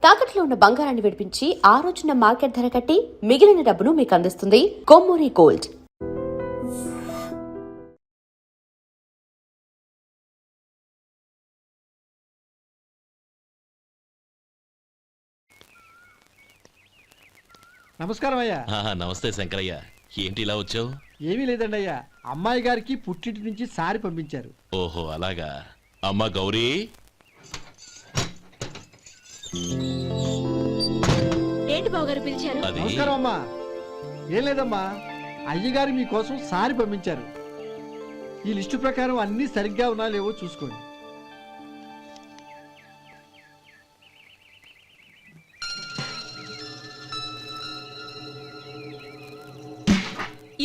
తాకట్లో ఉన్న బంగారాన్ని విడిపించి ఆ రోజున మార్కెట్ ధర కట్టి మిగిలిన డబ్బును మీకు అందిస్తుంది కొమ్మూరి గోల్డ్. నమస్కారం అయ్యా. నమస్తే శంకరయ్య, ఏంటి ఇలా వచ్చావు? ఏమీ లేదండి అయ్యా, అమ్మాయి గారికి పుట్టింటి నుంచి సారి పంపించారు. ఓహో అలాగా. అమ్మ గౌరీ, ఏంటి బావగారు పిలిచారు? నమస్కారం అమ్మా. ఏం లేదమ్మా, అయ్యగారు మీకోసం సారి పంపించారు. ఈ లిస్టు ప్రకారం అన్ని సరిగ్గా ఉన్నా లేవో చూసుకోండి.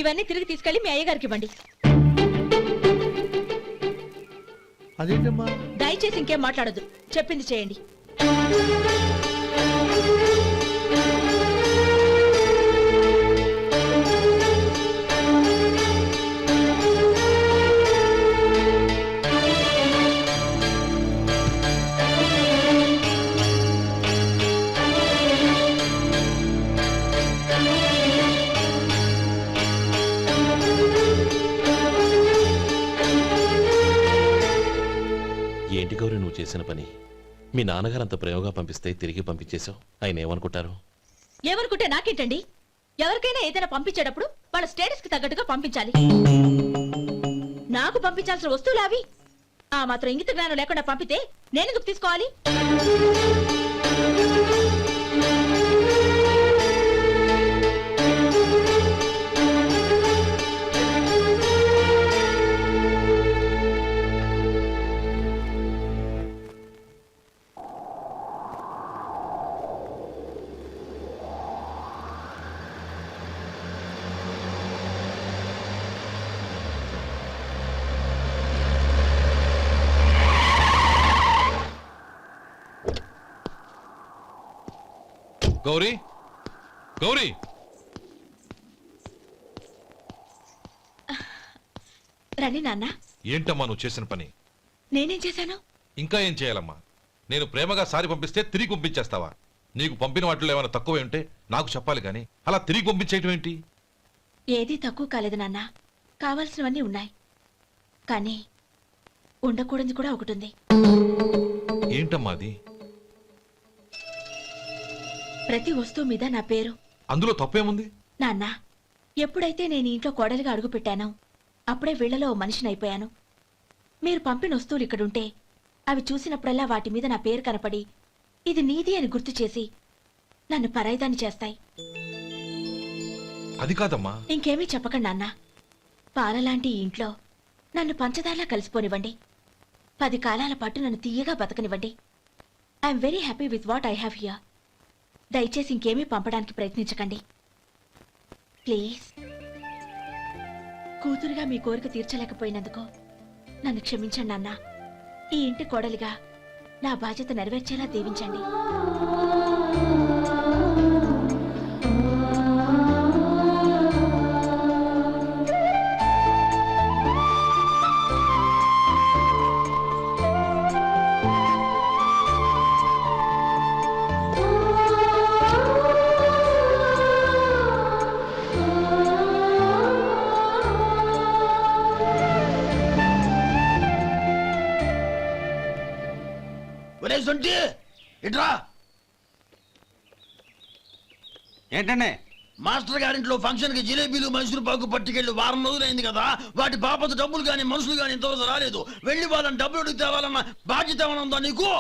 ఇవన్నీ తిరిగి తీసుకెళ్లి మీ అయ్యగారికి ఇవ్వండి. అదేంటమ్మా? దయచేసి ఇంకేం మాట్లాడొద్దు, చెప్పింది చేయండి. ఏంటి గౌరీ నువ్వు చేసిన పని? మీ నాన్నగారు అంత ప్రేమగా పంపిస్తే తిరిగి పంపించేశావు. ఆయన ఏమనుకుంటారు? ఏమనుకుంటే నాకేంటండి? ఎవరికైనా ఏదైనా పంపించేటప్పుడు వాళ్ళ స్టేటస్ కి తగ్గట్టుగా పంపించాలి. నాకు పంపించాల్సిన వస్తువులు అవి. ఆ మాత్రం ఇంగిత జ్ఞానం లేకుండా పంపితే నేనెందుకు తీసుకోవాలి? గౌరీ, గౌరీ, రండి నాన్న. ఏంటమ్మా నువ్వు చేసిన పని? నేనేం చేశాను? ఇంకా ఏం చేయాలమ్మా? నేను ప్రేమగా సారి పంపిస్తే తిరిగి పంపించేస్తావా? నీకు పంపిన వాటిలో ఏమైనా తక్కువ ఉంటే నాకు చెప్పాలి కానీ అలా తిరిగి పంపించేయటం ఏంటి? ఏదీ తక్కువ కాలేదు నాన్న, కావాల్సినవన్నీ ఉన్నాయి. కానీ ఉండకూడదు కూడా ఒకటి ఉంది. ఏంటమ్మా అది? ప్రతి వస్తువు మీద నా పేరు. అందులో తప్పేముంది? నాన్న, ఎప్పుడైతే నేను ఇంట్లో కోడలిగా అడుగు పెట్టానో అప్పుడే వీళ్లలో మనిషిని అయిపోయాను. మీరు పంపిన వస్తువులు ఇక్కడుంటే అవి చూసినప్పుడల్లా వాటి మీద నా పేరు కనపడి ఇది నీది అని గుర్తు చేసి నన్ను పరాయిదాన్ని చేస్తాయి. అది కాదమ్మా. ఇంకేమీ చెప్పకండి నాన్న. పాలలాంటి ఈ ఇంట్లో నన్ను పంచదారలా కలిసిపోనివ్వండి. 10 కాలాల పాటు నన్ను తీయగా బతకనివ్వండి. I'm very happy with what I have here. దయచేసి ఇంకేమీ పంపడానికి ప్రయత్నించకండి ప్లీజ్. కూతురుగా మీ కోరిక తీర్చలేకపోయినందుకు నన్ను క్షమించండి నాన్న. ఈ ఇంటి కోడలిగా నా బాధ్యత నెరవేర్చేలా దీవించండి. ఏంటండి? మాస్టర్ గారింట్లో ఫంక్షన్ కి జిలేబీలు మైసూరు పాకు పట్టుకెళ్ళి వారం రోజులైంది కదా. వాటి బాపత డబ్బులు గాని మనుషులు గాని ఇంతవరకు రాలేదు. వెళ్ళి వాళ్ళని డబ్బులు అడిగి తేవాలన్న బాధ్యత ఏమైనా ఉందా నీకు?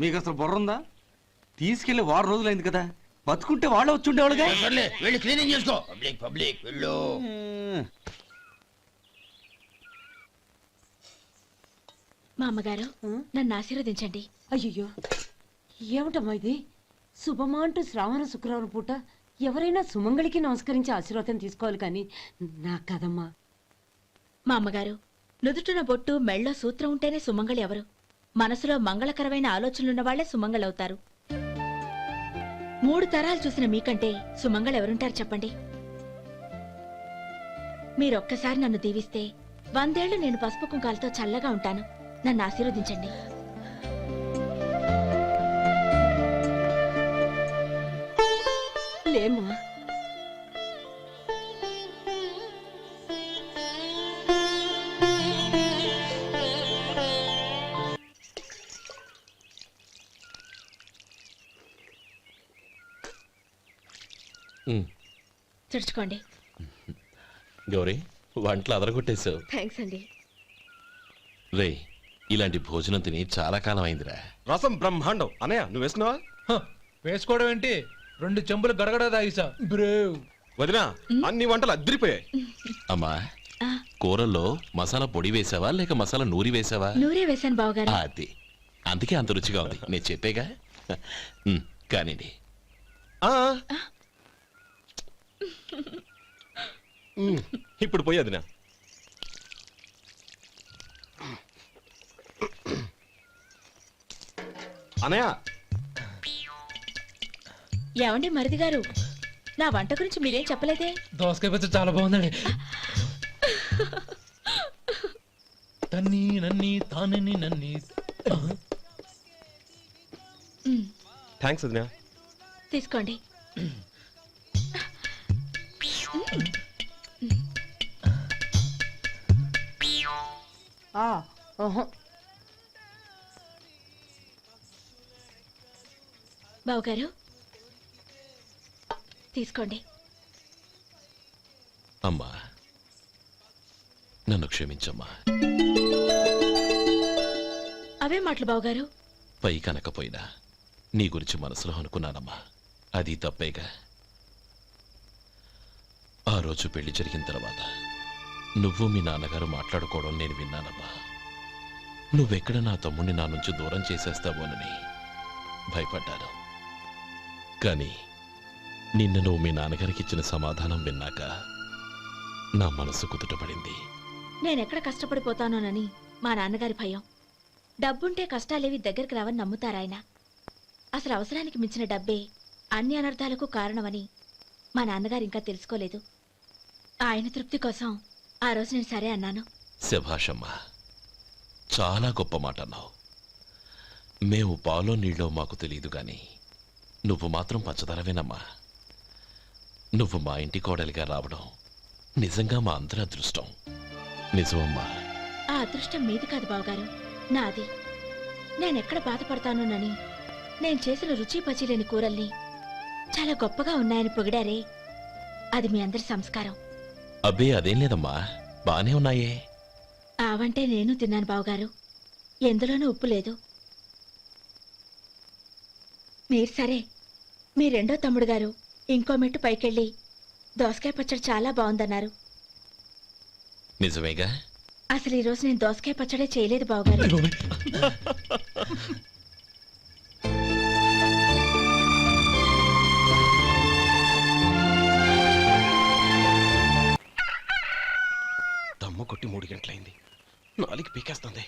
మీకు అసలు బుర్ర ఉందా? తీసుకెళ్లి వారం రోజులైంది కదా, బతుకుంటే వాళ్ళు వచ్చి ఉండేవాళ్ళుగా. సర్లే, వెళ్ళి క్లీనింగ్ చేసుకో. పబ్లిక్ వెళ్ళు. మా అమ్మగారు నన్ను ఆశీర్వదించండి. అయ్యో, ఏమిటమ్మా ఇది? శుభమా అంటూ శ్రావణ శుక్రవారం పూట ఎవరైనా సుమంగళికి నమస్కరించి ఆశీర్వాదం తీసుకోవాలి కానీ నాకు కదమ్మా. మా అమ్మగారు, నుదుటిన బొట్టు మెళ్ళో సూత్రం ఉంటేనే సుమంగళి ఎవరు? మనసులో మంగళకరమైన ఆలోచనలున్న వాళ్లే సుమంగళవుతారు. 3 తరాలు చూసిన మీకంటే సుమంగళ ఎవరుంటారు చెప్పండి? మీరొక్కసారి నన్ను దీవిస్తే 100 ఏళ్లు నేను పసుపు కుంకాలతో చల్లగా ఉంటాను. నన్ను ఆశీర్వదించండి. ఏమ్మా? ఉమ్, తుడుచుకోండి. గౌరీ వంటలు అదరగొట్టేశావు. థ్యాంక్స్ అండి. రే ఇలాంటి భోజనం తిని చాలా కాలం అయిందిరా. రసం బ్రహ్మాండం అనయ్య నువ్వు వేసినావా? వేసుకోవడం ఏంటి, 2 చెంబులు గడగడ తాగిసా బ్రేవ్. వదినా అన్ని వంటలు అద్దరిపోయాయి. అమ్మా ఆ, కూరల్లో మసాలా పొడి వేసావా లేక మసాలా నూరి వేసావా? నూరే వేశాను బావగారు. అది అందుకే అంత రుచిగా ఉంది. నేను చెప్పేగా. కానివ్వండి. ఆ. ఇప్పుడు పోయి వదినా. అనయ్య ఏమండి మరిది గారు, నా వంట గురించి మీరేం చెప్పలేదే? దోసకాయ పచ్చడి చాలా బాగుందండి. తన్ని నన్ని తానని నన్ని. థ్యాంక్స్ వదినా. తీసుకోండి. బావగారు తీసుకోండి. అమ్మా నన్ను క్షమించమ్మా. అవే మాటలు బావగారు. పై కనకపోయినా నీ గురించి మనసులో అనుకున్నానమ్మా. అది తప్పేగా. ఆ రోజు పెళ్లి జరిగిన తర్వాత నువ్వు మీ నాన్నగారు మాట్లాడుకోవడం నేను విన్నానమ్మా. నువ్వెక్కడ నా తమ్ముడిని నా నుంచి దూరం చేసేస్తావోనని భయపడ్డాను. కానీ నిన్న నువ్వు మీ నాన్నగారికి ఇచ్చిన సమాధానం విన్నాక నా మనసు కుదుటపడింది. నేనెక్కడ కష్టపడిపోతానోనని మా నాన్నగారి భయం. డబ్బుంటే కష్టాలేవి దగ్గరికి రావని నమ్ముతారాయన. అసలు అవసరానికి మించిన డబ్బే అన్ని అనర్థాలకు కారణమని మా నాన్నగారు ఇంకా తెలుసుకోలేదు. ఆయన తృప్తి కోసం ఆ రోజు నేను సరే అన్నాను. శభాషమ్మా, చాలా గొప్ప మాట అన్నావు. మేము పాలో నీళ్ళో మాకు తెలియదు గాని నువ్వు మాత్రం పంచదారవేనమ్మా. నువ్వు మా ఇంటి కోడలిగా రావడం నిజంగా మా అందరి అదృష్టం. నిజమమ్మా. ఆ అదృష్టం మీది కాదు బావగారు, నాది. నేనెక్కడ బాధపడతానోనని నేను చేసిన రుచి పచిలేని కూరల్ని చాలా గొప్పగా ఉన్నాయని పొగిడారే, అది మీ అందరి సంస్కారం. అబ్బే అదేం లేదమ్మా, బానే ఉన్నాయే. ఆవంటే నేను తిన్నాను బావగారు, ఎందులోనూ ఉప్పు లేదు. మీరు సరే, మీ రెండో తమ్ముడు గారు ఇంకో మెట్టు పైకెళ్ళి దోసకాయ పచ్చడి చాలా బాగుందన్నారు. నిజమేగా. అసలు ఈ రోజు నేను దోసకాయ పచ్చడే చేయలేదు బావగారు. దమ్ము కొట్టి 3 గంటలైంది. 4కి పీకేస్తుంది.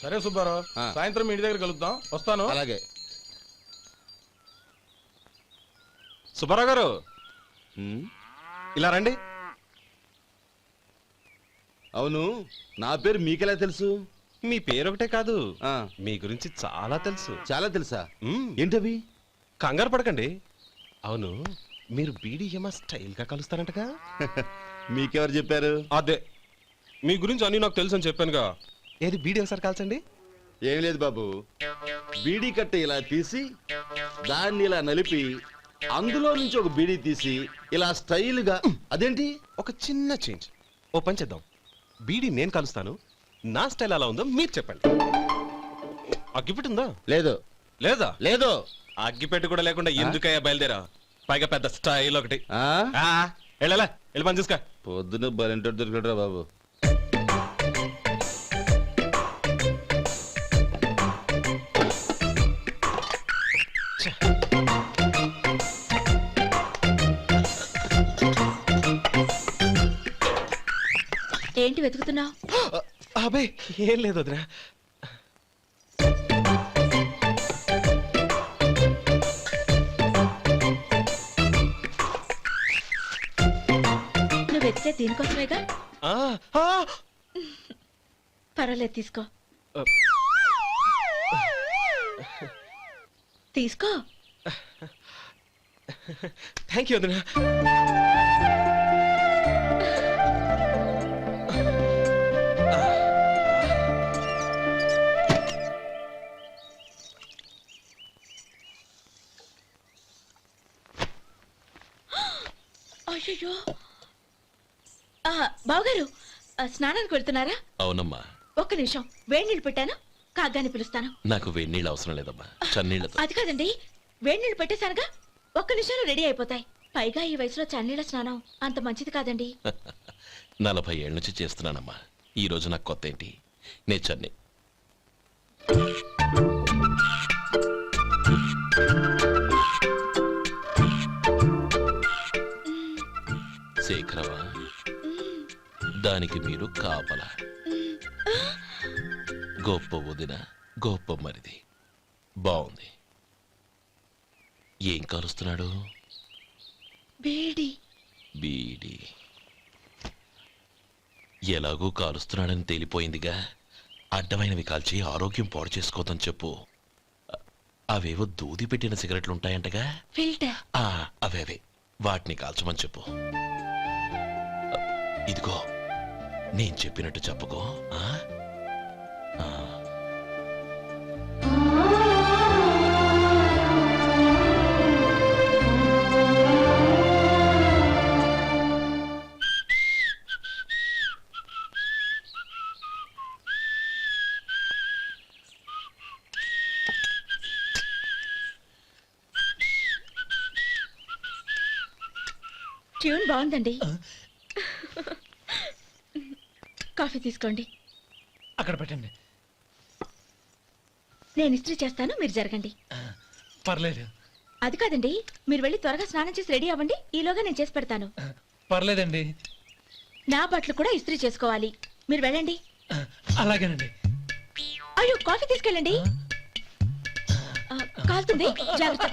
సరే సుబ్బారావు, సాయంత్రం మీ ఇంటి దగ్గర కలుద్దాం. వస్తాను. అలాగే. సుబ్బారావు గారు ఇలా రండి. అవును, నా పేరు మీకెలా తెలుసు? మీ పేరు ఒకటే కాదు, మీ గురించి చాలా తెలుసు. చాలా తెలుసా? మ్మ్. ఏంటవి? కంగారు పడకండి. అవును, మీరు బీడీఎంఆ స్టైల్గా కలుస్తారంటగా? మీకెవరు చెప్పారు? అదే మీ గురించి అన్ని నాకు తెలుసు అని చెప్పానుగా. ఏది బీడీ ఒకసారి కాల్చండి. ఏం లేదు బాబు, బీడీ కట్ట ఇలా తీసి దాన్ని ఇలా నలిపి అందులో నుంచి ఒక బీడీ తీసి ఇలా స్టైల్గా. అదేంటి? ఒక చిన్న చేంజ్. ఓ పని చేద్దాం, బీడీ నేను కలుస్తాను, నా స్టైల్ అలా ఉందో మీరు చెప్పండి. అగ్గిపెట్టి ఉందా? లేదు. లేదా? లేదు. అగ్గిపెట్టి కూడా లేకుండా ఎందుకయ్యా బయలుదేరా? పైగా పెద్ద స్టైల్ ఒకటి. వెళ్ళాలా, వెళ్ళి పని చూసుకో. పొద్దున బలింటో దొరికడరా బాబు. ఏంటి వెతుకుతున్నావు? అబే ఏం లేదు వదినా. నువ్వు వెతికే దీనికోసమేగా. ఆ, ఆ. పర్వాలేదు, తీసుకో. తీసుకో. థ్యాంక్ యూ వదిన. అయ్యో బావగారు స్నానానికి వెళ్తున్నారా? అవునమ్మా. ఒక్క నిమిషం, వేడి నీళ్ళు పెట్టాను, కాగ్గాని పిలుస్తాను. నాకు వేడి నీళ్ళు అవసరం లేదమ్మా, చన్నీళ్ళతో. అది కాదండి, వేడి నీళ్ళు పెట్టేశానుగా, ఒక్క నిమిషంలో రెడీ అయిపోతాయి. పైగా ఈ వయసులో చన్నీళ్ళ స్నానం అంత మంచిది కాదండి. 40 ఏళ్ళ నుంచి చేస్తున్నానమ్మా. ఈ రోజు నాకు కొత్త ఏంటి? నే చన్ని. శేఖరవా, దానికి మీరు కాపలా. గొప్ప వదిన, గొప్ప మరిది. బాగుంది. ఏం కాలుస్తున్నాడు? వేడి. బీడి. ఎలాగూ కాలుస్తున్నాడని తేలిపోయిందిగా. అడ్డమైనవి కాల్చి ఆరోగ్యం పాడు చేసుకోదని చెప్పు. అవేవో దూది పెట్టిన సిగరెట్లు ఉంటాయంటగా. ఫిల్టర్. అవే వాటిని కాల్చమని చెప్పు. ఇదిగో, నేను చెప్పినట్టు చెప్పుకో. ట్యూన్ బాగుందండి. కాఫీ తీసుకోండి. అక్కడ పెట్టండి. నేను ఇస్త్రీ చేస్తాను, మీరు జరగండి. పర్లేదు. అది కాదండి, మీరు వెళ్ళి త్వరగా స్నానం చేసి రెడీ అవ్వండి, ఈలోగా నేను చేసి పెడతాను. పర్లేదండి. నా బట్టలు కూడా ఇస్త్రీ చేసుకోవాలి, మీరు వెళ్ళండి. అలాగేనండి. అయ్యో, కాఫీ తీసుకెళ్ళండి. కాలుతుంది, జాగ్రత్త.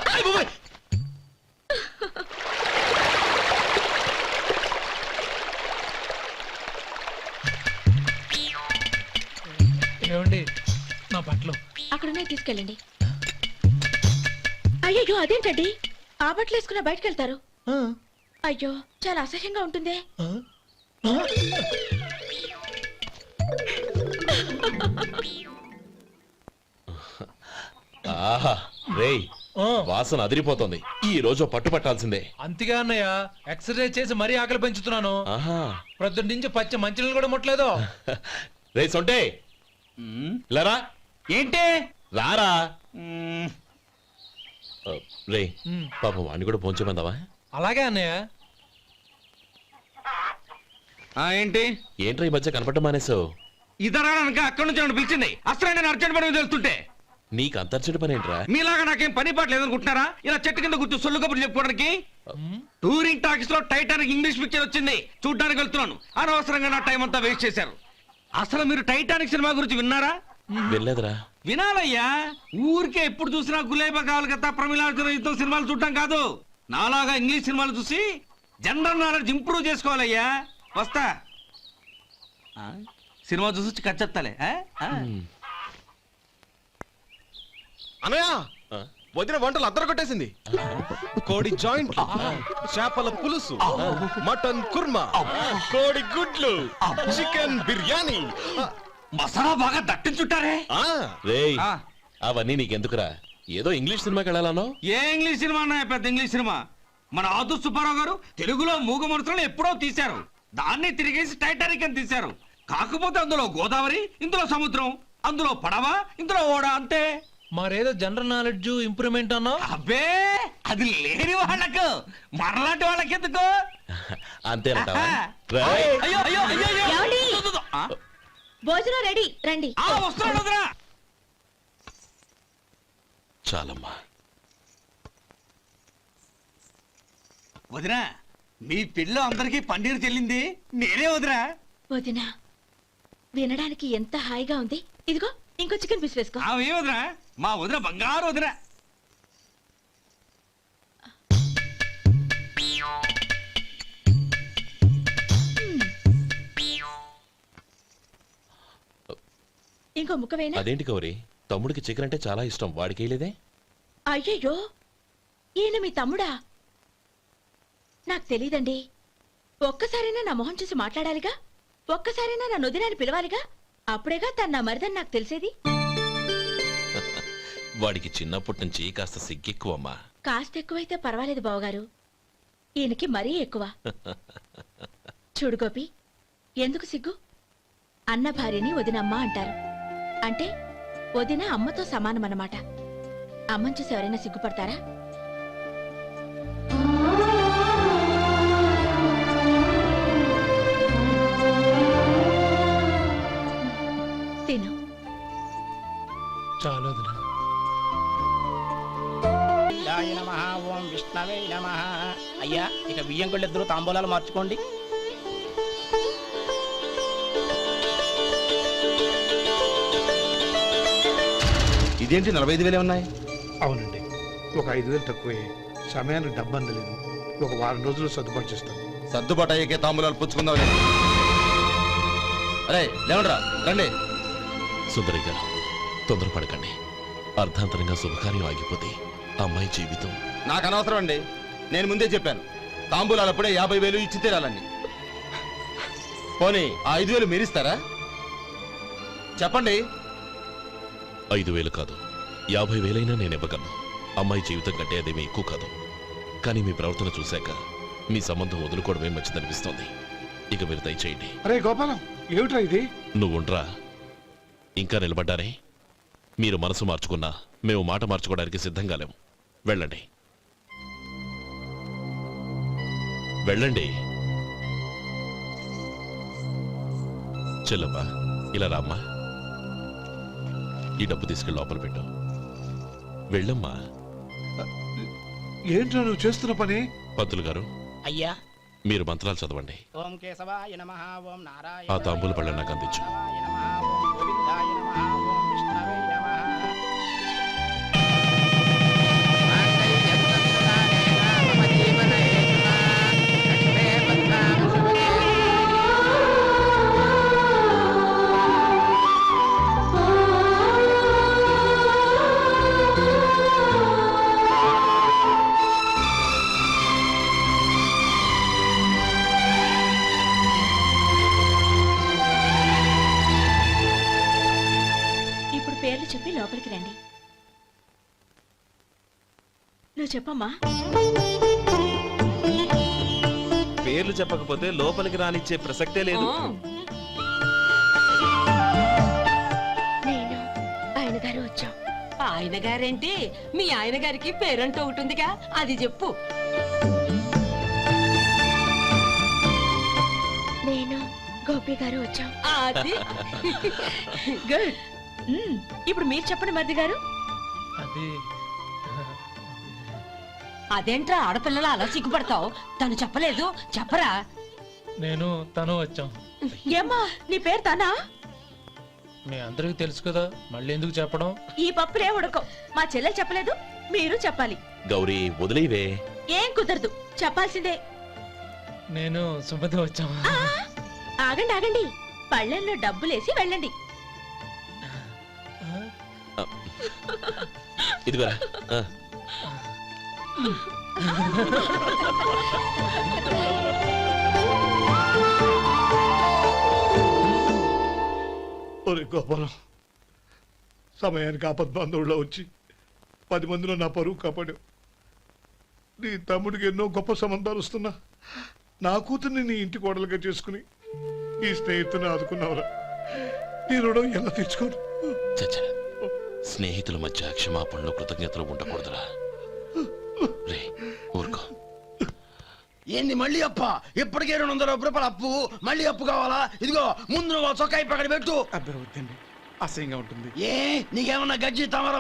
ఏమండి, నా బట్టలు అక్కడున్నా తీసుకెళ్ళండి. అయ్యో, అదేంటండి, ఆ బట్టలు వేసుకున్న బయటకు వెళ్తారు? అయ్యో, చాలా అసహ్యంగా ఉంటుందే. ఆహా రేయ్, వాసన అదిరిపోతుంది. ఈ రోజు పట్టు పట్టాల్సిందే. అంతగా అన్నయ్య, ఎక్సర్సైజ్ చేసి మరీ ఆకలి పెంచుతున్నాను. ఆహా, ప్రొద్దున నుంచి పచ్చి మంచినీళ్ళు కూడా ముట్టలేదు. రే సొంటే, లరా. ఏంటి? రారా. రే, పాపం వాడిని కూడా పోంచమందావా? అలాగే అన్నయ్య. ఏంటి? ఏంట్రా ఈ మధ్య కనపడడం మానేసావు? ఇద్దరు అక్కడి నుంచి నన్ను పిలిచింది. అసలు నేను అర్జెంట్ పని మీద వెళ్తుంటే నీకు అంతర్చడి పని ఏంట్రా? మీలాగా నాకేం పని పాట లేదనుకుంటున్నారా? ఇలా చెట్టు కింద కూర్చో సొల్లు కబుర్లు చెప్పుకోవడానికి. టూరింగ్ టాకీస్ లో టైటానిక్ ఇంగ్లీష్ పిక్చర్ వచ్చింది, చూడ్డానికి వెళ్తున్నాను. అనవసరంగా నా టైం అంతా వేస్ట్ చేశారు. అసలు మీరు టైటానిక్ సినిమా గురించి విన్నారా? వెళ్ళలేదురా. వినాలయ్యా. ఊరికే ఎప్పుడు చూసినా గులేబా కావాలి కదా, ప్రమిళార్జున యుద్ధం సినిమాలు చూడటం కాదు. నాలాగా ఇంగ్లీష్ సినిమాలు చూసి జనరల్ నాలెడ్జ్ ఇంప్రూవ్ చేసుకోవాలయ్యా. వస్తా. సినిమా చూసి కచ్చెత్తాలే. అనయ్య, వదిన వంటలు అద్దరు కొట్టేసింది. కోడి జాయింట్, చేపల పులుసు, మటన్ కుర్మా, కోడి గుడ్లు, చికెన్ బిర్యానీ, మసాలా బాగా దట్టించుంటారే. రేయ్, అవన్నీ నీకెందుకురా? ఏదో ఇంగ్లీష్ సినిమాకి వెళ్ళాలనో. ఏ ఇంగ్లీష్ సినిమా అన్నా? పెద్ద ఇంగ్లీష్ సినిమా. మన ఆదు సుబ్బారావు గారు తెలుగులో మూగ మనుషులను ఎప్పుడో తీశారు. దాన్ని తిరిగేసి టైటానిక్ అని తీశారు. కాకపోతే అందులో గోదావరి, ఇందులో సముద్రం, అందులో పడవ, ఇందులో ఓడ, అంతే. మరేదో జనరల్ నాలెడ్జ్ ఇంప్రూవ్మెంట్ అన్నా? అబ్బే, అది లేని వాళ్ళకు, మరలాంటి వాళ్ళకి ఎందుకు? అంతేనంటావా? అయ్యో అయ్యో అయ్యో అయ్యో. ఏమండి? ఆ? భోజనం రెడీ, రండి. వస్తున్నాడు వదరా. చాలమ్మా. వదినా, మీ పిల్ల అందరికీ పన్నీరు చెల్లింది నేనే వదినా. వదినా, వినడానికి ఎంత హాయిగా ఉంది. ఇదిగో ఇంకో చికెన్ పీస్ వేసుకో. ఏ వదినా, మా వదిన బంగారు వదినా. ఇంకో ముక్క వేయనా? అదేంటి గౌరీ, తమ్ముడికి చికెన్ అంటే చాలా ఇష్టం, వాడికి వేయలేదే? అయ్యయ్యో, ఈయన మీ తమ్ముడా? నాకు తెలీదండి. ఒక్కసారైనా నా మొహం చూసి మాట్లాడాలిగా, ఒక్కసారైనా నా నొదినాన్ని పిలవాలిగా, అప్పుడేగా తన నా మరిదని నాకు తెలిసేది. వాడికి చిన్నప్పటి నుంచి కాస్త సిగ్గెక్కువమ్మా. కాస్త ఎక్కువైతే పర్వాలేదు బావగారు, ఈయనకి మరీ ఎక్కువ. చూడు గోపి, ఎందుకు సిగ్గు? అన్న భార్యని వదినమ్మ అంటారు. అంటే వదిన అమ్మతో సమానమన్నమాట. అమ్మని చూసి ఎవరైనా సిగ్గుపడతారా? తిను. చాలు వదినా. ఓం విష్ణవే నమః. అయ్యా, ఇక బియ్యం కొళ్ళిద్దరూ తాంబూలాలు మార్చుకోండి. ఇదేంటి 45,000 ఉన్నాయి? అవునండి, ఒక 5,000 తక్కువే. సమయానికి డబ్బు అందలేదు. ఒక వారం రోజులు సర్దుబాటు చేస్తాను. సర్దుబాటు అయ్యే తాంబూలాలు పుచ్చుకుందాం. అరే లేవండ్రా, రండి. సుందరి గారు, తొందరపడకండి. అర్ధాంతరంగా శుభకార్యం ఆగిపోతే అమ్మాయి జీవితం. నాకు అనవసరం అండి, నేను ముందే చెప్పాను. తాంబూలాలు అప్పుడే 50,000 ఇచ్చి తీరాలండి. పోనీ ఆ 5,000 మీరిస్తారా? చెప్పండి. 5,000 కాదు, 50,000 నేను ఇవ్వగలను. అమ్మాయి జీవితం కంటే అదేమీ ఎక్కువ కాదు. కానీ మీ ప్రవర్తన చూశాక మీ సంబంధం వదులుకోవడమే మంచిదనిపిస్తోంది. ఇక మీరు దయచేయండి. అరే గోపాలం, ఏమిట్రా ఇది? నువ్వుండ్రా. ఇంకా నిలబడ్డారే? మీరు మనసు మార్చుకున్నా మేము మాట మార్చుకోవడానికి సిద్ధంగా లేము. వెళ్ళండి, వెళ్ళండి. చెల్లమ్మా, ఇలా రామ్మా. ఈ డబ్బు తీసుకెళ్ళి లోపల పెట్టు. వెళ్ళమ్మా. ఏంట్రా నువ్వు చేస్తున్న పని? పంతులు గారు, అయ్యా, మీరు మంత్రాలు చదవండి. ఓం కేశవాయ నమః. ఓం నారాయణ. ఆ తాంబూల పళ్ళ నాకు అందించు. ఓం గోవిందాయ నమః. ఓం విష్ణవే నమః. ఇప్పుడు పేర్లు చెప్పి లోపలికి రండి. నువ్వు చెప్పమ్మా. పేర్లు చెప్పకపోతే లోపలికి రానిచ్చే ప్రసక్తే లేదు. నేను ఆయన గారు వచ్చాం. ఆయన గారేంటి, మీ ఆయన గారికి పేరంటూ ఒకటి ఉందిగా, అది చెప్పు. నేను గోపి గారు వచ్చాం. అది గుడ్. ఇప్పుడు మీరు చెప్పండి మరిది గారు. అది అదేంట్రా ఆడపిల్లలు అలా సిగ్గుపడతావు? తను చెప్పలేదు, చెప్పరా. నేను తను వచ్చాం. ఏమ్మా, నీ పేరు తానా? మీ అందరికీ తెలుసు కదా, మళ్ళీ ఎందుకు చెప్పడం? ఈ పప్పులే ఉడకం. మా చెల్లెలు చెప్పలేదు, మీరు చెప్పాలి. గౌరీ, వదిలేవే. ఏం కుదరదు, చెప్పాల్సిందే. నేను సుమతి వచ్చాం. ఆ, ఆగండి ఆగండి, పళ్ళెంలో డబ్బులేసి వెళ్ళండి. ఇదిగోరా. ఒరే గోపాలం, సమయానికి ఆపద్బాంధవుల్లో వచ్చి 10 మందిలో నా పరువు కాపాడావు. నీ తమ్ముడికి ఎన్నో గొప్ప సంబంధాలు వస్తున్నా నా కూతుర్ని నీ ఇంటి కోడలుగా చేసుకుని ఈ స్నేహితుని ఆదుకున్నావురా. నీ రుణం ఎలా తీర్చుకోను? చచ్చా, స్నేహితుల మధ్య క్షమాపణలు కృతజ్ఞతలు ఉండకూడదురా. రే, ఊరుకో. ఏంది మళ్ళీ అప్ప? ఇప్పటికే 200 రూపాయలు అప్పు, మళ్ళీ అప్పు కావాలా? ఇదిగో ముందు నువ్వు చొక్కా పక్కన పెట్టు. అబ్బే వద్దండి, అసహ్యంగా ఉంటుంది. ఏ నీకేమన్నా గజ్జి తమర